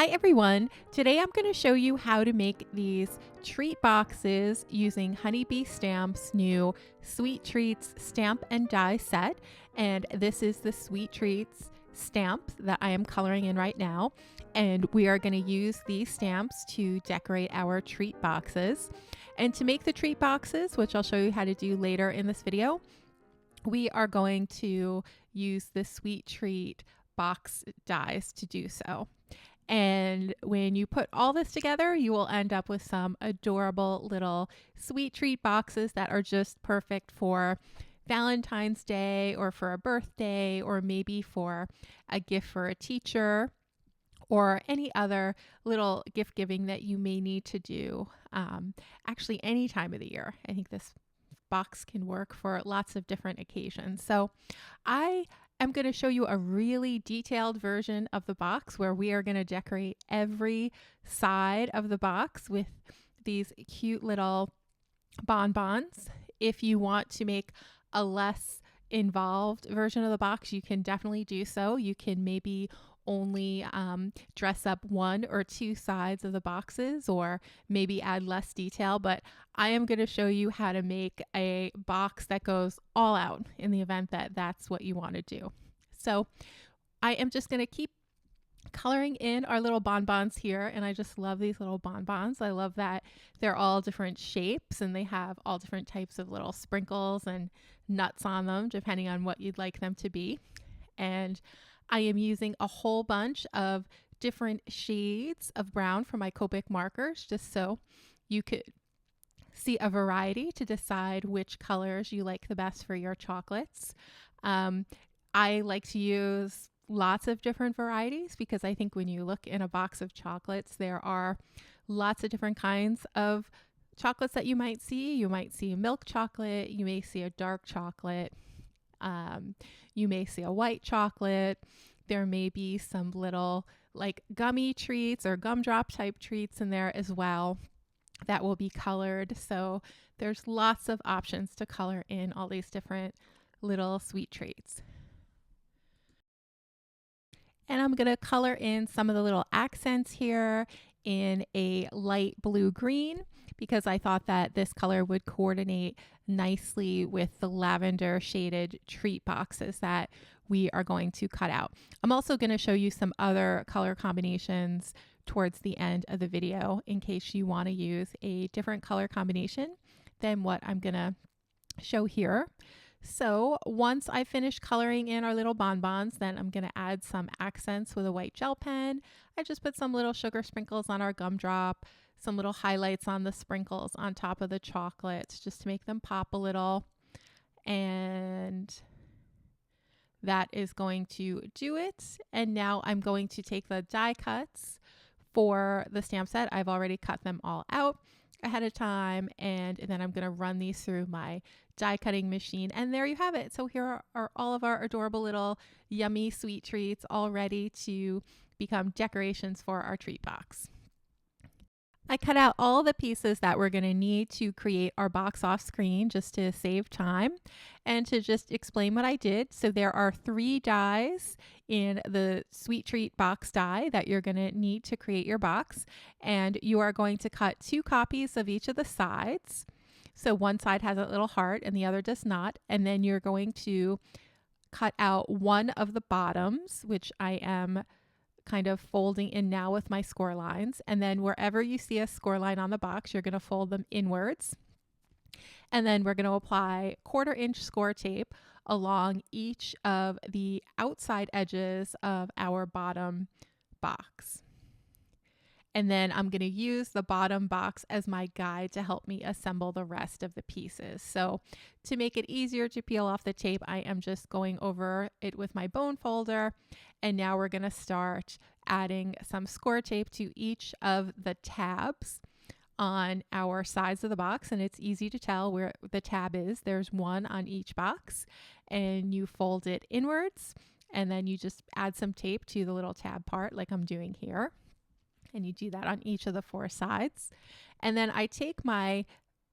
Hi everyone! Today I'm going to show you how to make these treat boxes using Honeybee Stamp's new Sweet Treats stamp and die set. And this is the Sweet Treats stamp that I am coloring in right now. And we are going to use these stamps to decorate our treat boxes. And to make the treat boxes, which I'll show you how to do later in this video, we are going to use the Sweet Treat box dies to do so. And when you put all this together, you will end up with some adorable little sweet treat boxes that are just perfect for Valentine's Day or for a birthday or maybe for a gift for a teacher or any other little gift giving that you may need to do actually any time of the year. I think this box can work for lots of different occasions. So I'm going to show you a really detailed version of the box where we are going to decorate every side of the box with these cute little bonbons. If you want to make a less involved version of the box, you can definitely do so. You can maybe only dress up one or two sides of the boxes or maybe add less detail, but I am going to show you how to make a box that goes all out in the event that that's what you want to do. So I am just going to keep coloring in our little bonbons here, and I just love these little bonbons. I love that they're all different shapes and they have all different types of little sprinkles and nuts on them depending on what you'd like them to be. And I am using a whole bunch of different shades of brown for my Copic markers just so you could see a variety to decide which colors you like the best for your chocolates. I like to use lots of different varieties because I think when you look in a box of chocolates, there are lots of different kinds of chocolates that you might see. You might see milk chocolate, you may see a dark chocolate, you may see a white chocolate. There may be some little like gummy treats or gumdrop type treats in there as well that will be colored. So there's lots of options to color in all these different little sweet treats. And I'm going to color in some of the little accents here in a light blue green because I thought that this color would coordinate nicely with the lavender shaded treat boxes that we are going to cut out. I'm also going to show you some other color combinations towards the end of the video in case you want to use a different color combination than what I'm going to show here. So once I finish coloring in our little bonbons, then I'm going to add some accents with a white gel pen. I just put some little sugar sprinkles on our gumdrop, some little highlights on the sprinkles on top of the chocolates just to make them pop a little. And that is going to do it. And now I'm going to take the die cuts for the stamp set. I've already cut them all out ahead of time, and then I'm going to run these through my die cutting machine, and there you have it. So here are all of our adorable little yummy sweet treats all ready to become decorations for our treat box. I cut out all the pieces that we're going to need to create our box off screen just to save time and to just explain what I did. So there are 3 dies in the Sweet Treat box die that you're going to need to create your box, and you are going to cut 2 copies of each of the sides. So one side has a little heart and the other does not, and then you're going to cut out one of the bottoms, which I am kind of folding in now with my score lines, and then wherever you see a score line on the box, you're going to fold them inwards, and then we're going to apply 1/4 inch score tape along each of the outside edges of our bottom box. And then I'm going to use the bottom box as my guide to help me assemble the rest of the pieces. So to make it easier to peel off the tape, I am just going over it with my bone folder. And now we're going to start adding some score tape to each of the tabs on our sides of the box. And it's easy to tell where the tab is. There's one on each box, and you fold it inwards. And then you just add some tape to the little tab part like I'm doing here. And you do that on each of the 4 sides. And then I take my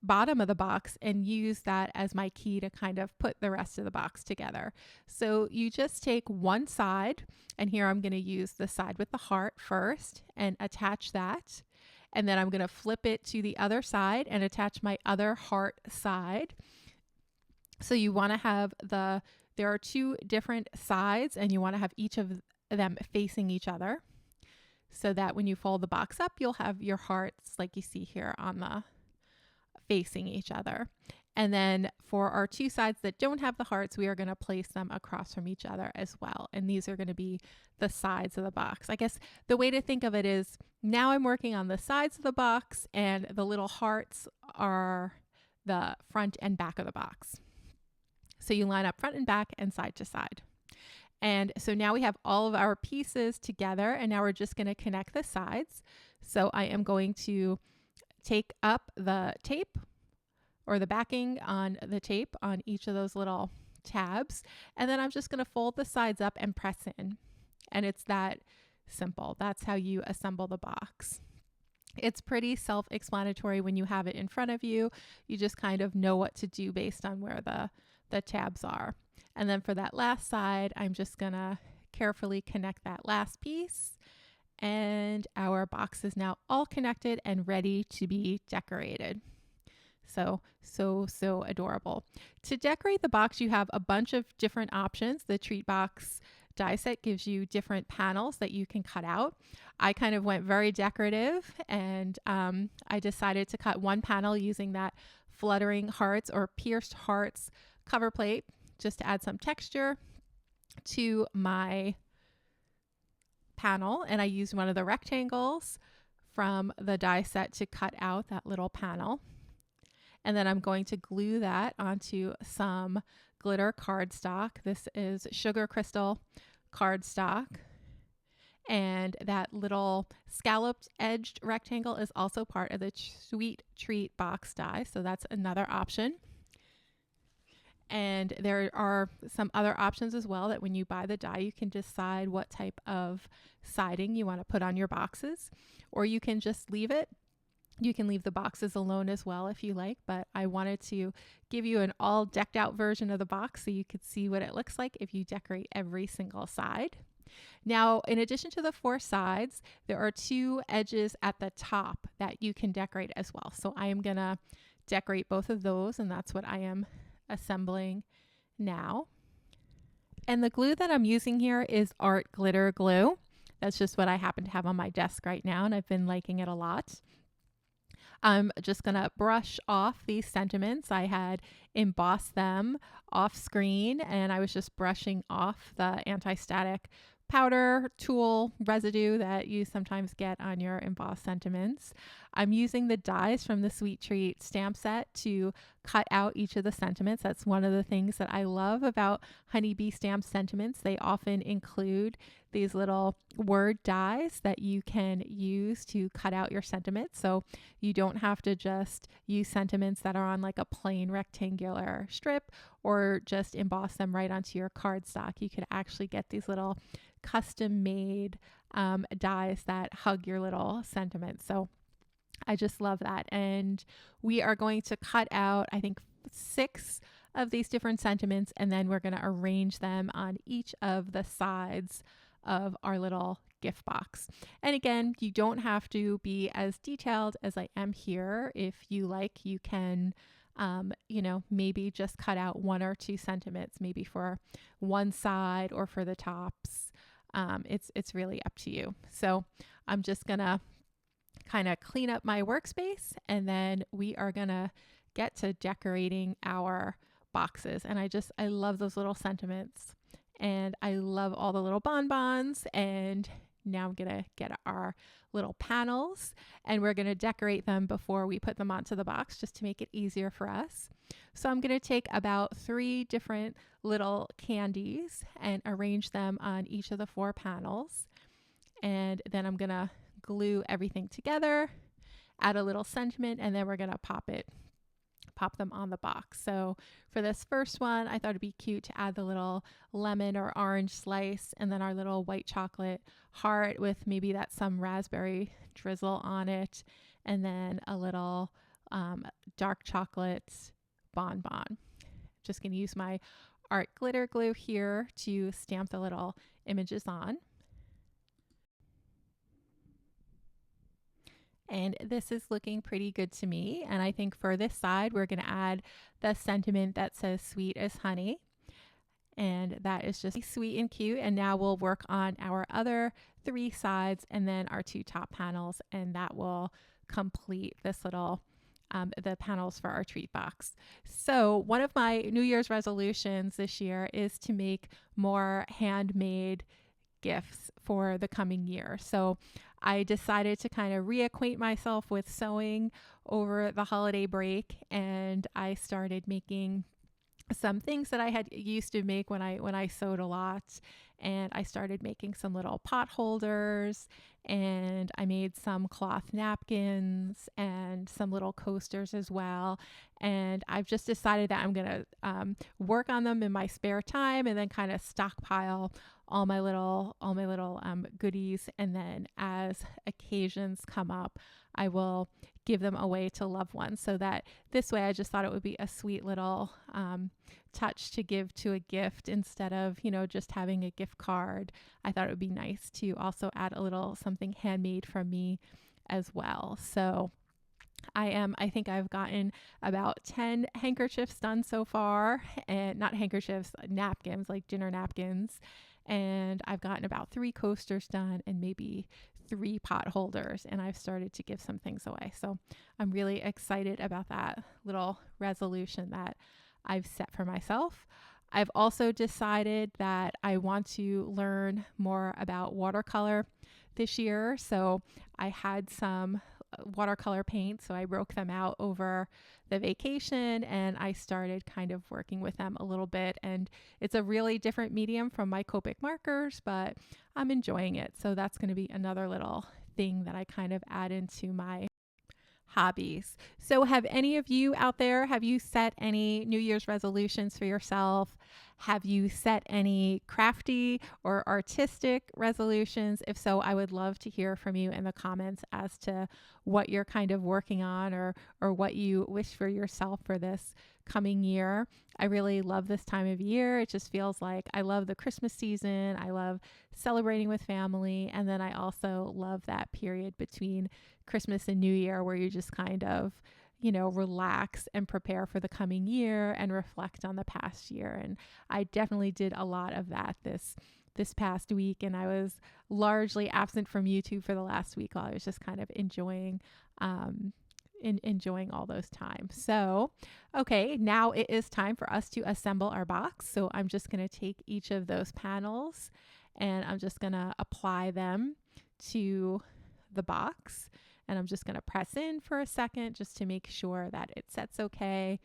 bottom of the box and use that as my key to kind of put the rest of the box together. So you just take one side, and here I'm going to use the side with the heart first and attach that. And then I'm going to flip it to the other side and attach my other heart side. So you want to have there are two different sides, and you want to have each of them facing each other, so that when you fold the box up, you'll have your hearts like you see here on the facing each other. And then for our two sides that don't have the hearts, we are going to place them across from each other as well. And these are going to be the sides of the box. I guess the way to think of it is, now I'm working on the sides of the box, and the little hearts are the front and back of the box. So you line up front and back and side to side. And so now we have all of our pieces together, and now we're just going to connect the sides. So I am going to take up the tape, or the backing on the tape on each of those little tabs, and then I'm just going to fold the sides up and press in. And it's that simple. That's how you assemble the box. It's pretty self-explanatory when you have it in front of you. You just kind of know what to do based on where the tabs are. And then for that last side, I'm just going to carefully connect that last piece. And our box is now all connected and ready to be decorated. So adorable. To decorate the box, you have a bunch of different options. The treat box die set gives you different panels that you can cut out. I kind of went very decorative, and I decided to cut one panel using that fluttering hearts or pierced hearts cover plate, just to add some texture to my panel. And I used one of the rectangles from the die set to cut out that little panel. And then I'm going to glue that onto some glitter cardstock. This is sugar crystal cardstock. And that little scalloped edged rectangle is also part of the sweet treat box die. So that's another option. And there are some other options as well, that when you buy the die, you can decide what type of siding you want to put on your boxes, or you can just leave it. You can leave the boxes alone as well if you like, but I wanted to give you an all decked out version of the box so you could see what it looks like if you decorate every single side. Now, in addition to the four sides, there are two edges at the top that you can decorate as well. So I am going to decorate both of those, and that's what I am assembling now. And the glue that I'm using here is art glitter glue. That's just what I happen to have on my desk right now, and I've been liking it a lot. I'm just going to brush off these sentiments. I had embossed them off screen, and I was just brushing off the anti-static powder tool residue that you sometimes get on your embossed sentiments. I'm using the dies from the Sweet Treat stamp set to cut out each of the sentiments. That's one of the things that I love about Honeybee stamp sentiments. They often include these little word dies that you can use to cut out your sentiments. So you don't have to just use sentiments that are on like a plain rectangular strip or just emboss them right onto your cardstock. You could actually get these little custom made dies that hug your little sentiments. So I just love that. And we are going to cut out, I think, 6 of these different sentiments, and then we're going to arrange them on each of the sides of our little gift box. And again, you don't have to be as detailed as I am here. If you like, you can maybe just cut out 1 or 2 sentiments, maybe for one side or for the tops. It's really up to you. So I'm just gonna kind of clean up my workspace, and then we are gonna get to decorating our boxes. And I love those little sentiments, and I love all the little bonbons. And now I'm gonna get our little panels, and we're gonna decorate them before we put them onto the box, just to make it easier for us. So I'm gonna take about 3 different little candies and arrange them on each of the 4 panels. And then I'm gonna glue everything together, add a little sentiment, and then we're gonna pop them on the box. So for this first one, I thought it'd be cute to add the little lemon or orange slice, and then our little white chocolate heart with maybe some raspberry drizzle on it, and then a little dark chocolate bonbon. Just going to use my art glitter glue here to stamp the little images on. And this is looking pretty good to me. And I think for this side, we're going to add the sentiment that says sweet as honey. And that is just sweet and cute. And now we'll work on our other 3 sides and then our 2 top panels. And that will complete this little the panels for our treat box. So one of my New Year's resolutions this year is to make more handmade gifts for the coming year. So I decided to kind of reacquaint myself with sewing over the holiday break, and I started making some things that I had used to make when I sewed a lot. And I started making some little pot holders, and I made some cloth napkins and some little coasters as well. And I've just decided that I'm going to work on them in my spare time and then kind of stockpile all my little goodies. And then as occasions come up, I will give them away to loved ones. So that this way, I just thought it would be a sweet little touch to give to a gift instead of, just having a gift card. I thought it would be nice to also add a little something handmade from me as well. So I think I've gotten about 10 handkerchiefs done so far, and not handkerchiefs, napkins, like dinner napkins. And I've gotten about 3 coasters done and maybe 3 pot holders, and I've started to give some things away. So I'm really excited about that little resolution that I've set for myself. I've also decided that I want to learn more about watercolor this year. So I had some watercolor paint, so I broke them out over the vacation and I started kind of working with them a little bit. And it's a really different medium from my Copic markers, but I'm enjoying it. So that's going to be another little thing that I kind of add into my hobbies. So have any of you out there, have you set any New Year's resolutions for yourself? Have you set any crafty or artistic resolutions? If so, I would love to hear from you in the comments as to what you're kind of working on or what you wish for yourself for this coming year. I really love this time of year. It just feels like I love the Christmas season. I love celebrating with family. And then I also love that period between Christmas and New Year where you just kind of, relax and prepare for the coming year and reflect on the past year. And I definitely did a lot of that this past week. And I was largely absent from YouTube for the last week while I was just kind of enjoying all those times. So, okay, now it is time for us to assemble our box. So I'm just going to take each of those panels and I'm just going to apply them to the box. And I'm just going to press in for a second just to make sure that it sets okay.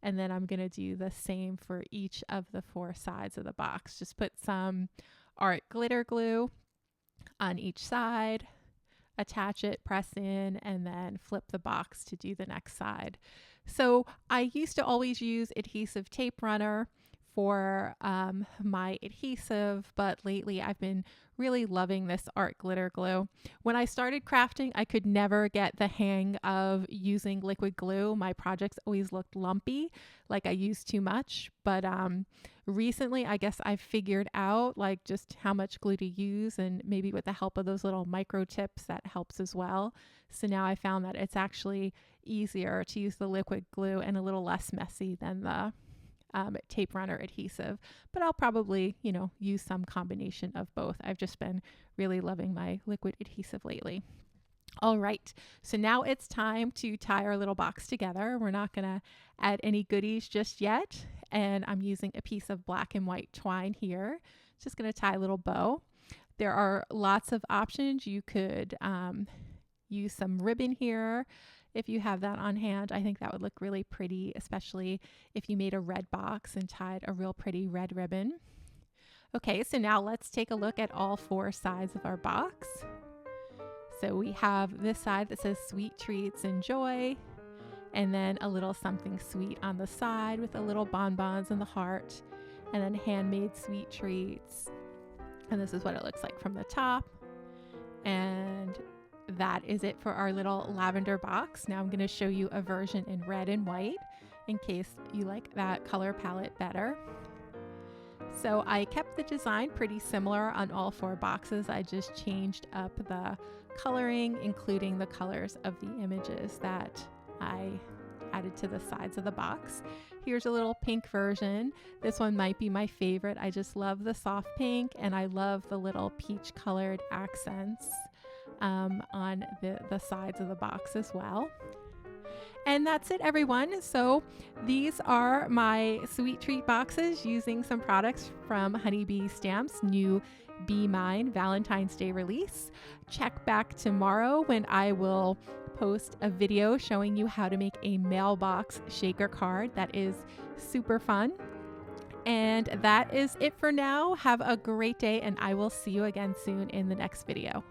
And then I'm going to do the same for each of the 4 sides of the box. Just put some art glitter glue on each side, attach it, press in, and then flip the box to do the next side. So I used to always use adhesive tape runner for my adhesive, but lately I've been really loving this art glitter glue. When I started crafting, I could never get the hang of using liquid glue. My projects always looked lumpy, like I used too much. But recently, I guess I've figured out like just how much glue to use, and maybe with the help of those little micro tips, that helps as well. So now I found that it's actually easier to use the liquid glue and a little less messy than the tape runner adhesive, but I'll probably, use some combination of both. I've just been really loving my liquid adhesive lately. All right, so now it's time to tie our little box together. We're not going to add any goodies just yet, and I'm using a piece of black and white twine here. Just going to tie a little bow. There are lots of options. You could use some ribbon here. If you have that on hand, I think that would look really pretty, especially if you made a red box and tied a real pretty red ribbon. Okay, so now let's take a look at all 4 sides of our box. So we have this side that says sweet treats and joy, and then a little something sweet on the side with a little bonbons in the heart, and then handmade sweet treats. And this is what it looks like from the top. And that is it for our little lavender box. Now I'm going to show you a version in red and white in case you like that color palette better. So I kept the design pretty similar on all 4 boxes. I just changed up the coloring, including the colors of the images that I added to the sides of the box. Here's a little pink version. This one might be my favorite. I just love the soft pink, and I love the little peach colored accents on the sides of the box as well. And that's it, everyone. So these are my sweet treat boxes using some products from Honeybee Stamps' new Be Mine Valentine's Day release. Check back tomorrow when I will post a video showing you how to make a mailbox shaker card that is super fun. And that is it for now. Have a great day, and I will see you again soon in the next video.